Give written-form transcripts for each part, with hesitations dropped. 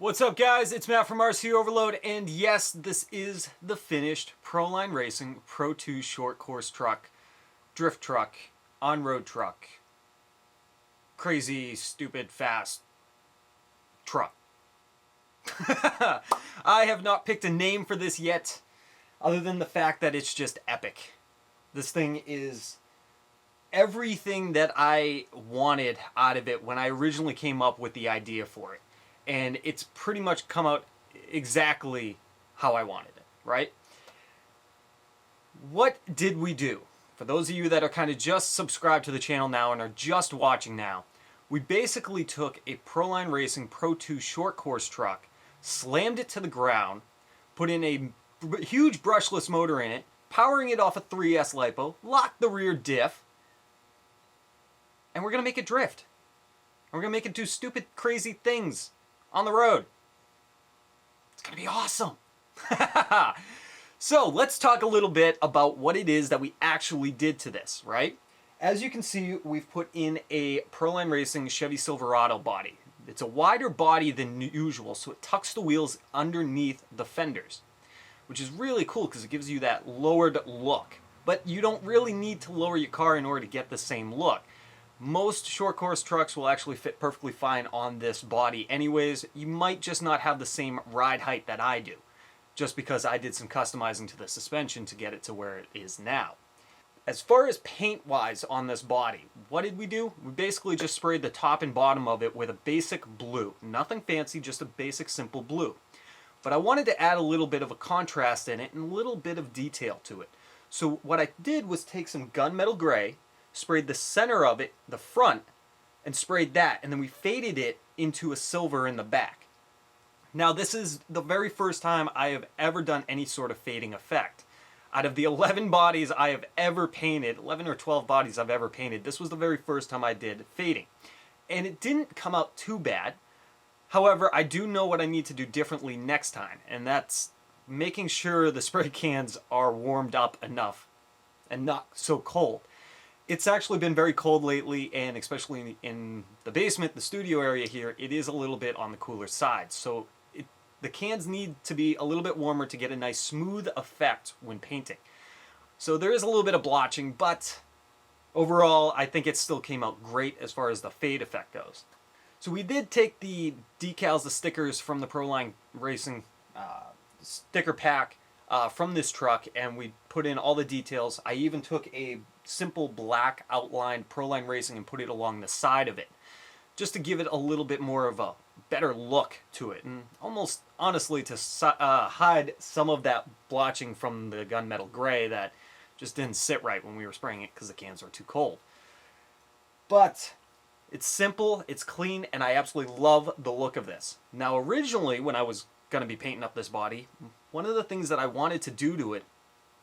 What's up guys, it's Matt from RC Overload, and yes, this is the finished Proline Racing Pro-2 short course truck, drift truck, on-road truck, crazy, stupid, fast truck. I have not picked a name for this yet, other than the fact that it's just epic. This thing is everything that I wanted out of it when I originally came up with the idea for it. And it's pretty much come out exactly how I wanted it, right? What did we do? For those of you that are kind of just subscribed to the channel now and are just watching now, we basically took a Proline Racing Pro-2 short course truck, slammed it to the ground, put in a huge brushless motor in it, powering it off a 3S LiPo, locked the rear diff, and we're going to make it drift. And we're going to make it do stupid, crazy things on the road. It's going to be awesome. So let's talk a little bit about what it is that we actually did to this, right? As you can see, we've put in a Proline Racing Chevy Silverado body. It's a wider body than usual, so it tucks the wheels underneath the fenders, which is really cool because it gives you that lowered look. But you don't really need to lower your car in order to get the same look. Most short course trucks will actually fit perfectly fine on this body anyways. You might just not have the same ride height that I do, just because I did some customizing to the suspension to get it to where it is now. As far as paint wise on this body, what did we do? We basically just sprayed the top and bottom of it with a basic blue. Nothing fancy, just a basic simple blue. But I wanted to add a little bit of a contrast in it and a little bit of detail to it. So what I did was take some gunmetal gray, sprayed the center of it, the front, and sprayed that, and then we faded it into a silver in the back. Now this is the very first time I have ever done any sort of fading effect. Out of the 11 bodies I have ever painted, 11 or 12 bodies I've ever painted, this was the very first time I did fading. And it didn't come out too bad. However, I do know what I need to do differently next time, and that's making sure the spray cans are warmed up enough and not so cold. It's actually been very cold lately, and especially in the basement, the studio area here, it is a little bit on the cooler side. So the cans need to be a little bit warmer to get a nice smooth effect when painting. So there is a little bit of blotching, but overall I think it still came out great as far as the fade effect goes. So we did take the decals, the stickers from the Proline Racing sticker pack from this truck, and we put in all the details. I even took a simple black outlined Proline Racing and put it along the side of it, just to give it a little bit more of a better look to it, and almost honestly to hide some of that blotching from the gunmetal gray that just didn't sit right when we were spraying it because the cans were too cold. But it's simple, it's clean, and I absolutely love the look of this. Now originally when I was going to be painting up this body, one of the things that I wanted to do to it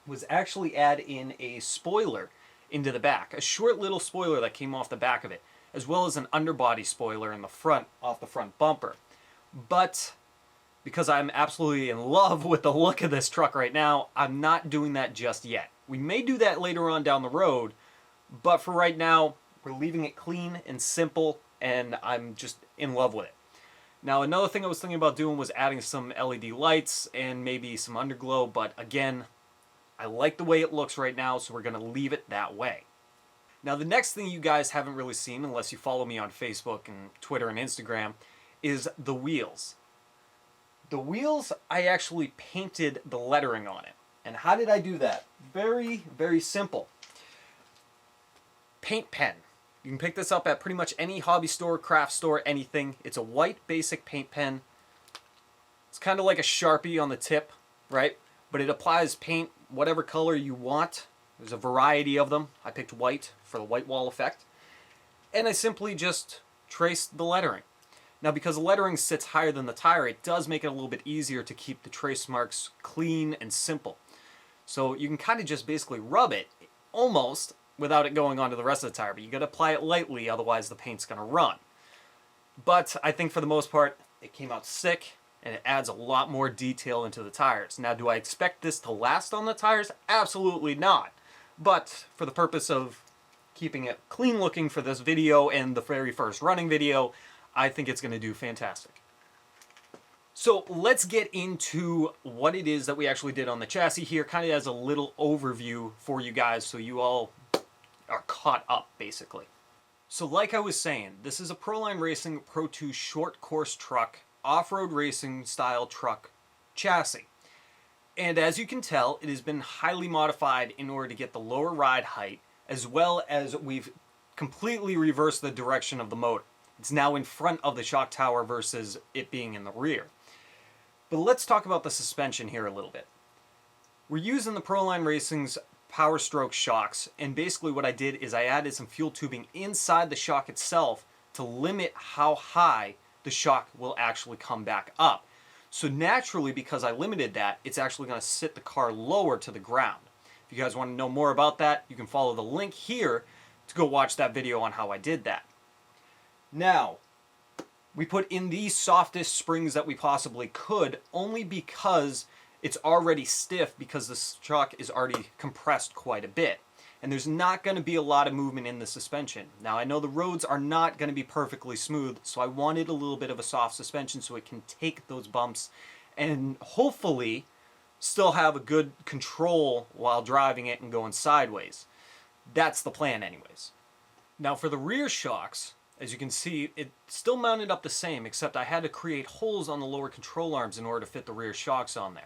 was actually add in a spoiler into the back, a short little spoiler that came off the back of it, as well as an underbody spoiler in the front, off the front bumper. But because I'm absolutely in love with the look of this truck right now, I'm not doing that just yet. We may do that later on down the road, but for right now, we're leaving it clean and simple, and I'm just in love with it. Now another thing I was thinking about doing was adding some LED lights and maybe some underglow, but again, I like the way it looks right now, so we're going to leave it that way. Now the next thing you guys haven't really seen, unless you follow me on Facebook and Twitter and Instagram, is the wheels. The wheels, I actually painted the lettering on it. And how did I do that? Very, very simple. Paint pen. You can pick this up at pretty much any hobby store, craft store, anything. It's a white basic paint pen. It's kind of like a Sharpie on the tip, right? But it applies paint whatever color you want. There's a variety of them. I picked white for the white wall effect. And I simply just traced the lettering. Now because the lettering sits higher than the tire, it does make it a little bit easier to keep the trace marks clean and simple. So you can kind of just basically rub it, almost, without it going onto the rest of the tire. But you got to apply it lightly, otherwise the paint's going to run. But I think for the most part, it came out sick, and it adds a lot more detail into the tires. Now, do I expect this to last on the tires? Absolutely not. But for the purpose of keeping it clean looking for this video and the very first running video, I think it's going to do fantastic. So let's get into what it is that we actually did on the chassis here, kind of as a little overview for you guys so you all are caught up, basically. So like I was saying, this is a Proline Racing Pro-2 short course truck, off-road racing style truck chassis. And as you can tell, it has been highly modified in order to get the lower ride height, as well as we've completely reversed the direction of the motor. It's now in front of the shock tower versus it being in the rear. But let's talk about the suspension here a little bit. We're using the Proline Racing's Power Stroke shocks, and basically what I did is I added some fuel tubing inside the shock itself to limit how high the shock will actually come back up. So naturally, because I limited that, it's actually going to sit the car lower to the ground. If you guys want to know more about that, you can follow the link here to go watch that video on how I did that. Now, we put in the softest springs that we possibly could, only because it's already stiff, because the shock is already compressed quite a bit. And there's not going to be a lot of movement in the suspension. Now, I know the roads are not going to be perfectly smooth, so I wanted a little bit of a soft suspension so it can take those bumps and hopefully still have a good control while driving it and going sideways. That's the plan anyways. Now for the rear shocks, as you can see, it still mounted up the same, except I had to create holes on the lower control arms in order to fit the rear shocks on there.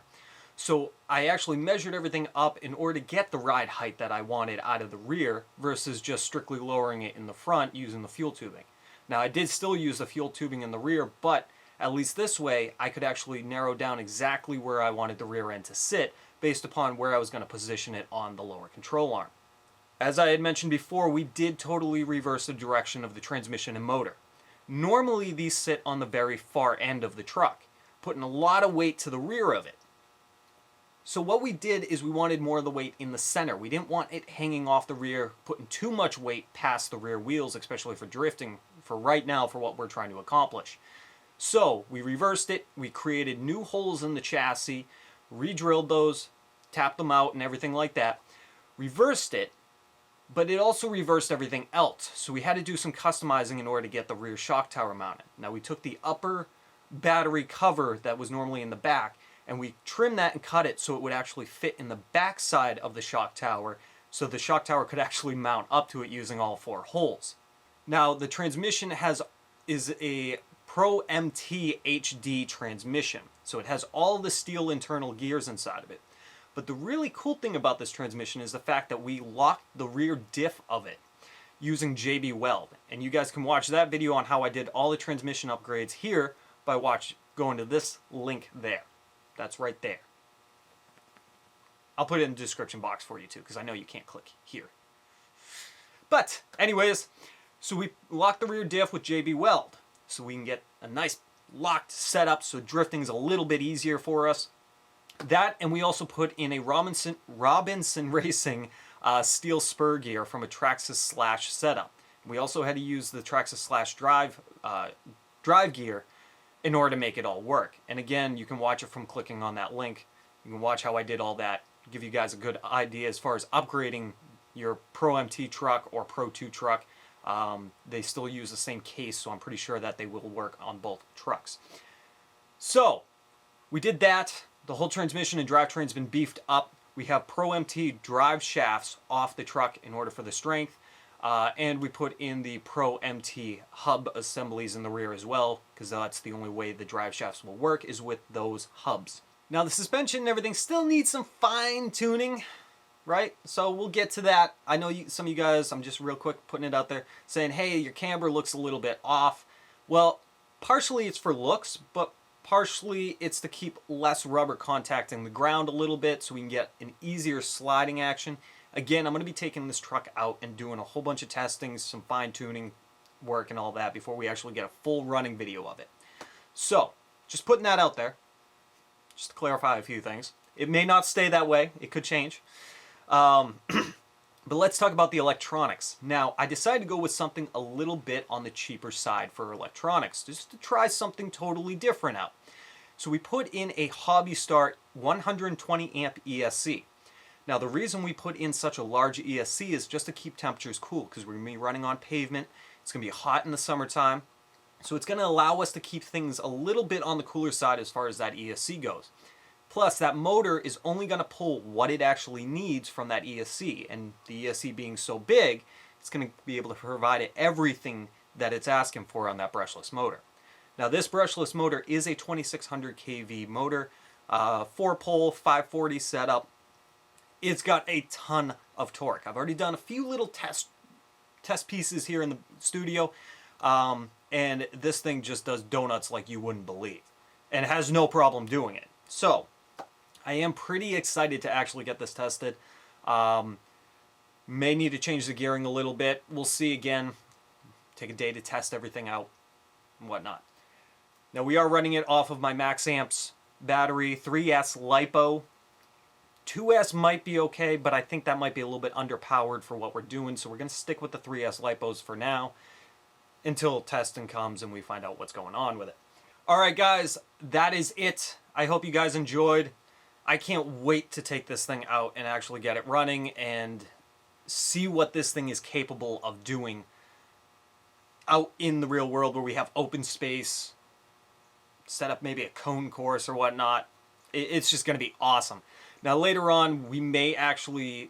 So I actually measured everything up in order to get the ride height that I wanted out of the rear versus just strictly lowering it in the front using the fuel tubing. Now I did still use the fuel tubing in the rear, but at least this way I could actually narrow down exactly where I wanted the rear end to sit based upon where I was going to position it on the lower control arm. As I had mentioned before, we did totally reverse the direction of the transmission and motor. Normally these sit on the very far end of the truck, putting a lot of weight to the rear of it. So what we did is we wanted more of the weight in the center. We didn't want it hanging off the rear, putting too much weight past the rear wheels, especially for drifting, for right now, for what we're trying to accomplish. So we reversed it, we created new holes in the chassis, re-drilled those, tapped them out and everything like that, reversed it, but it also reversed everything else. So we had to do some customizing in order to get the rear shock tower mounted. Now we took the upper battery cover that was normally in the back, and we trimmed that and cut it so it would actually fit in the back side of the shock tower, so the shock tower could actually mount up to it using all 4 holes. Now the transmission is a Pro-2 HD transmission, so it has all the steel internal gears inside of it. But the really cool thing about this transmission is the fact that we locked the rear diff of it using JB Weld, and you guys can watch that video on how I did all the transmission upgrades here by going to this link there. That's right there. I'll put it in the description box for you too, because I know you can't click here. But anyways, so we locked the rear diff with JB Weld, so we can get a nice locked setup so drifting's a little bit easier for us. That, and we also put in a Robinson Racing steel spur gear from a Traxxas Slash setup. We also had to use the Traxxas Slash drive gear in order to make it all work. And again, you can watch it from clicking on that link. You can watch how I did all that, give you guys a good idea as far as upgrading your Pro-MT truck or Pro-2 truck. They still use the same case, so I'm pretty sure that they will work on both trucks. So, we did that. The whole transmission and drivetrain's been beefed up. We have Pro-MT drive shafts off the truck in order for the strength. And we put in the Pro-MT hub assemblies in the rear as well, because that's the only way the drive shafts will work, is with those hubs. Now the suspension and everything still needs some fine tuning, right? So we'll get to that. I know some of you guys, I'm just real quick putting it out there, saying, hey, your camber looks a little bit off. Well, partially it's for looks, but partially it's to keep less rubber contacting the ground a little bit so we can get an easier sliding action. Again, I'm going to be taking this truck out and doing a whole bunch of testing, some fine-tuning work and all that before we actually get a full running video of it. So, just putting that out there, just to clarify a few things. It may not stay that way. It could change. But let's talk about the electronics. Now, I decided to go with something a little bit on the cheaper side for electronics, just to try something totally different out. So we put in a Hobby Start 120 amp ESC. Now the reason we put in such a large ESC is just to keep temperatures cool, because we're going to be running on pavement. It's going to be hot in the summertime. So it's going to allow us to keep things a little bit on the cooler side as far as that ESC goes. Plus, that motor is only going to pull what it actually needs from that ESC. And the ESC being so big, it's going to be able to provide it everything that it's asking for on that brushless motor. Now, this brushless motor is a 2600 kV motor, 4-pole, 540 setup. It's got a ton of torque. I've already done a few little test pieces here in the studio. And this thing just does donuts like you wouldn't believe. And has no problem doing it. So, I am pretty excited to actually get this tested. May need to change the gearing a little bit. We'll see again. Take a day to test everything out and whatnot. Now, we are running it off of my Max Amps battery, 3S LiPo. 2S might be okay, but I think that might be a little bit underpowered for what we're doing. So we're going to stick with the 3S LiPos for now until testing comes and we find out what's going on with it. All right, guys, that is it. I hope you guys enjoyed. I can't wait to take this thing out and actually get it running and see what this thing is capable of doing out in the real world where we have open space, set up maybe a cone course or whatnot. It's just going to be awesome. Now, later on, we may actually,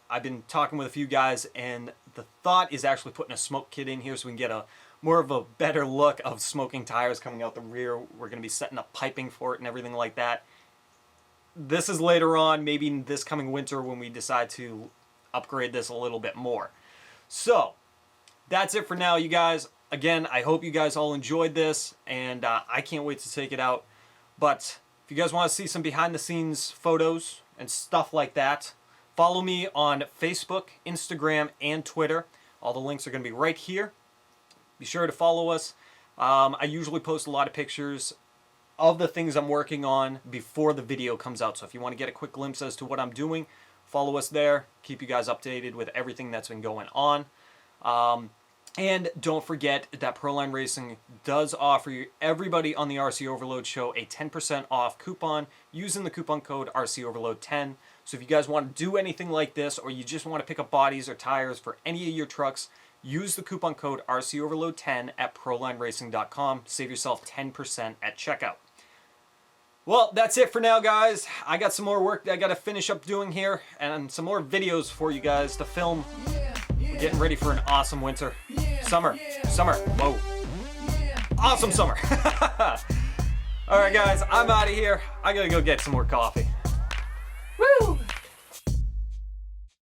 I've been talking with a few guys, and the thought is actually putting a smoke kit in here so we can get a more of a better look of smoking tires coming out the rear. We're going to be setting up piping for it and everything like that. This is later on, maybe this coming winter when we decide to upgrade this a little bit more. So, that's it for now, you guys. Again, I hope you guys all enjoyed this, and I can't wait to take it out. But if you guys want to see some behind-the-scenes photos and stuff like that, follow me on Facebook, Instagram, and Twitter. All the links are going to be right here. Be sure to follow us. I usually post a lot of pictures of the things I'm working on before the video comes out. So if you want to get a quick glimpse as to what I'm doing, follow us there. Keep you guys updated with everything that's been going on. And don't forget that Proline Racing does offer everybody on the RC Overload show a 10% off coupon using the coupon code RCOverload10. So if you guys want to do anything like this, or you just want to pick up bodies or tires for any of your trucks, use the coupon code RCOverload10 at ProlineRacing.com. Save yourself 10% at checkout. Well, that's it for now, guys. I got some more work that I got to finish up doing here, and some more videos for you guys to film. We're getting ready for an awesome winter. Summer. Whoa. Awesome summer. All right, guys, I'm out of here. I got to go get some more coffee.